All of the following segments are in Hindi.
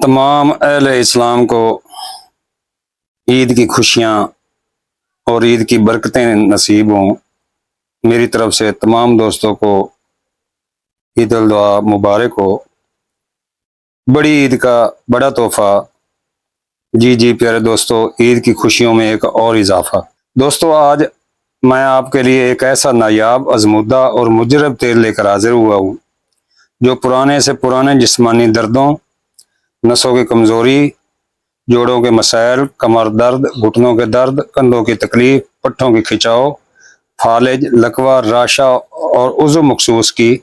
तमाम अहले इस्लाम को ईद की खुशियाँ और ईद की बरकतें नसीब हों। मेरी तरफ से तमाम दोस्तों को ईद उल अज़हा मुबारक हो। बड़ी ईद का बड़ा तोहफा। जी जी प्यारे दोस्तों, ईद की खुशियों में एक और इजाफा। दोस्तों, आज मैं आपके लिए एक ऐसा नायाब, आजमूदा और मुजरब तेल लेकर हाजिर हुआ हूँ जो पुराने से पुराने जिस्मानी दर्दों, नसों की कमज़ोरी, जोड़ों के मसाइल, कमर दर्द, घुटनों के दर्द, कंधों की तकलीफ, पट्टों की खिंचाव, फालिज, लकवा, राशा और उज़्व मखसूस की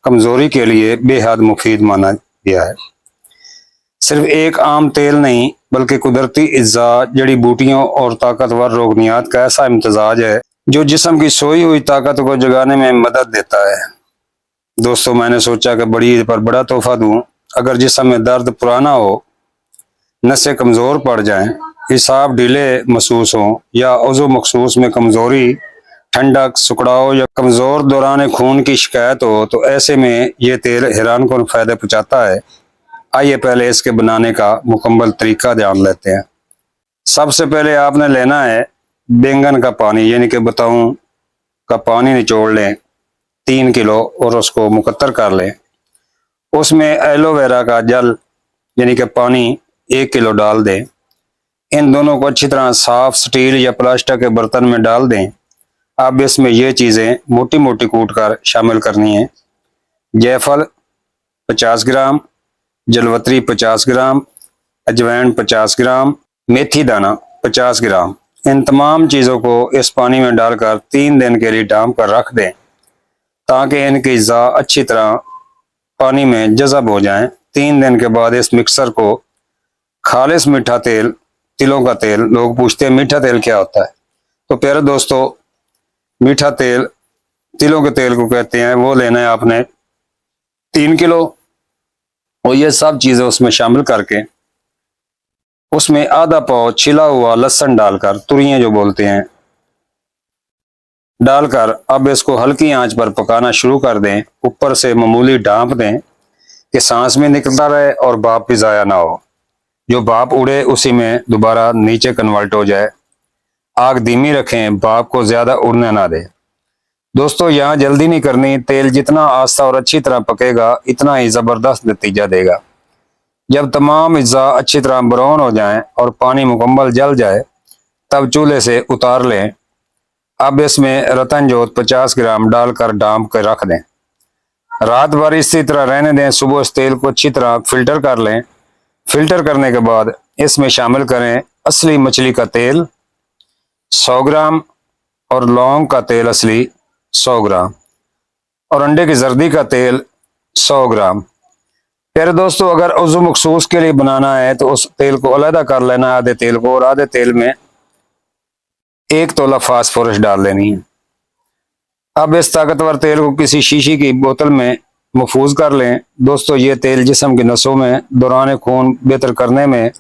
कमजोरी के लिए बेहद मुफीद माना गया है। सिर्फ एक आम तेल नहीं, बल्कि कुदरती इज्जा, जड़ी बूटियों और ताकतवर रोगनियात का ऐसा इम्तजाज है जो जिस्म की सोई हुई ताकत को जगाने में मदद देता है। दोस्तों, मैंने सोचा कि बड़ी ईद पर बड़ा तोहफा दूं। अगर जिस्म में दर्द पुराना हो, नसें कमजोर पड़ जाएं, हिसाब ढीले महसूस हों या उज़्व मखसूस में कमजोरी, ठंडक, सुकड़ाव या कमजोर दौरान खून की शिकायत हो, तो ऐसे में ये तेल हैरान कौन फायदे पहुंचाता है। आइए पहले इसके बनाने का मुकम्मल तरीका जान लेते हैं। सबसे पहले आपने लेना है बैंगन का पानी, यानी कि बताऊं का पानी निचोड़ लें 3 किलो और उसको मुकत्तर कर लें। उसमें एलोवेरा का जल यानी कि पानी 1 किलो डाल दें। इन दोनों को अच्छी तरह साफ स्टील या प्लास्टिक के बर्तन में डाल दें। अब इसमें ये चीज़ें मोटी मोटी कूट कर शामिल करनी है। जायफल 50 ग्राम, जलवत्री 50 ग्राम, अजवाइन 50 ग्राम, मेथी दाना 50 ग्राम। इन तमाम चीज़ों को इस पानी में डालकर 3 दिन के लिए डांप कर रख दें ताकि इनकी ज़ा अच्छी तरह पानी में जज़ब हो जाएं। 3 दिन के बाद इस मिक्सर को खालिस मीठा तेल, तिलों का तेल, लोग पूछते हैं मीठा तेल क्या होता है, तो प्यारे दोस्तों, मीठा तेल तिलों के तेल को कहते हैं। वो लेना है आपने 3 किलो और ये सब चीजें उसमें शामिल करके उसमें आधा पाव छिला हुआ लहसुन डालकर, तुरियां जो बोलते हैं, डालकर अब इसको हल्की आंच पर पकाना शुरू कर दें। ऊपर से मामूली ढांप दें कि सांस में निकलता रहे और भाप भी ज़ाया ना हो। जो भाप उड़े उसी में दोबारा नीचे कन्वर्ट हो जाए। आग धीमी रखें, भाप को ज्यादा उड़ने ना दें। दोस्तों, यहाँ जल्दी नहीं करनी। तेल जितना आस्ता और अच्छी तरह पकेगा, इतना ही जबरदस्त नतीजा देगा। जब तमाम अज्जा अच्छी तरह ब्राउन हो जाएं और पानी मुकम्मल जल जाए, तब चूल्हे से उतार लें। अब इसमें रतन जोत 50 ग्राम डालकर डांप कर रख दें। रात भर इसी तरह रहने दें। सुबह इस तेल को अच्छी तरह फिल्टर कर लें। फिल्टर करने के बाद इसमें शामिल करें असली मछली का तेल 100 ग्राम और लौंग का तेल असली 100 ग्राम और अंडे की जर्दी का तेल 100 ग्राम। प्यारे दोस्तों, अगर उज़्व मखसूस के लिए बनाना है तो उस तेल को अलहदा कर लेना, आधे तेल को, और आधे तेल में 1 तोला फास्फोरस डाल लेनी है। अब इस ताकतवर तेल को किसी शीशी की बोतल में महफूज कर लें। दोस्तों, ये तेल जिस्म की नसों में दौरान खून बेहतर करने में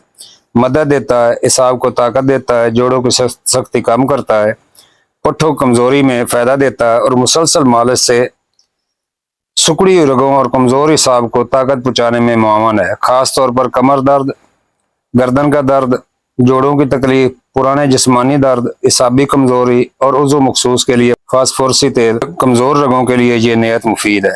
मदद देता है, हिसाब को ताकत देता है, जोड़ों की सख्ती कम करता है, पट्ठों कमजोरी में फायदा देता है और मुसलसल मालिश से सुकड़ी हुई रगों और कमजोर हिसाब को ताकत पहुंचाने में मुआवन है। खास तौर पर कमर दर्द, गर्दन का दर्द, जोड़ों की तकलीफ, पुराने जिस्मानी दर्द, हिसाबी कमजोरी और उज़्व मखसूस के लिए फास्फोरसी तेल कमजोर रगों के लिए ये नियत मुफीद है।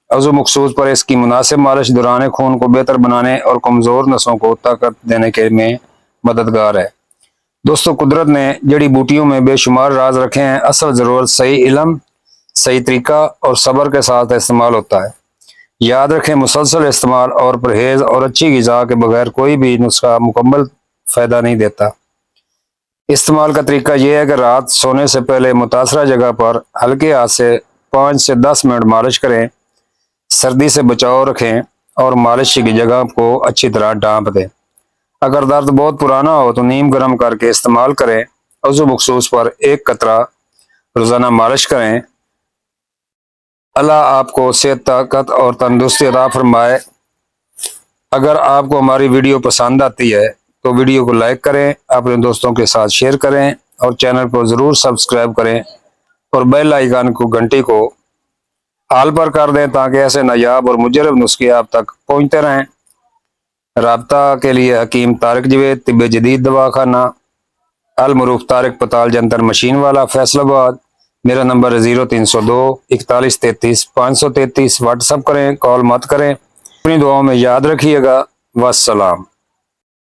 उज़्व मखसूस पर इसकी मुनासिब मालिश दौरान खून को बेहतर बनाने और कमजोर नसों को ताकत देने के में मददगार है। दोस्तों, कुदरत ने जड़ी बूटियों में बेशुमार राज रखे हैं। असल जरूरत सही इल्म, सही तरीका और सब्र के साथ इस्तेमाल होता है। याद रखें, मुसलसल इस्तेमाल और परहेज और अच्छी ग़िज़ा के बगैर कोई भी नुस्खा मुकम्मल फायदा नहीं देता। इस्तेमाल का तरीका यह है कि रात सोने से पहले मुतासरा जगह पर हल्के हाथ से 5 से 10 मिनट मालिश करें। सर्दी से बचाव रखें और मालिश की जगह को अच्छी तरह ढांप दें। अगर दर्द बहुत पुराना हो तो नीम गर्म करके इस्तेमाल करें। उज़्व मखसूस पर 1 कतरा रोजाना मालिश करें। अल्लाह आपको सेहत, ताकत और तंदुरुस्ती अता फरमाए। अगर आपको हमारी वीडियो पसंद आती है तो वीडियो को लाइक करें, अपने दोस्तों के साथ शेयर करें और चैनल को ज़रूर सब्सक्राइब करें और बेल आइकन को, घंटी को आल पर कर दें ताकि ऐसे नायाब और मुजरब नुस्खे आप तक पहुंचते रहें। राब्ता के लिए हकीम तारिक जवेद, तिब्बे जदीद दवाखाना, अल मरूफ तारिक पताल जंतर मशीन वाला, फैसलाबाद। मेरा नंबर है 0302 41 33 533। व्हाट्सअप करें, कॉल मत करें। अपनी दुआओं में याद रखिएगा। वस्सलाम।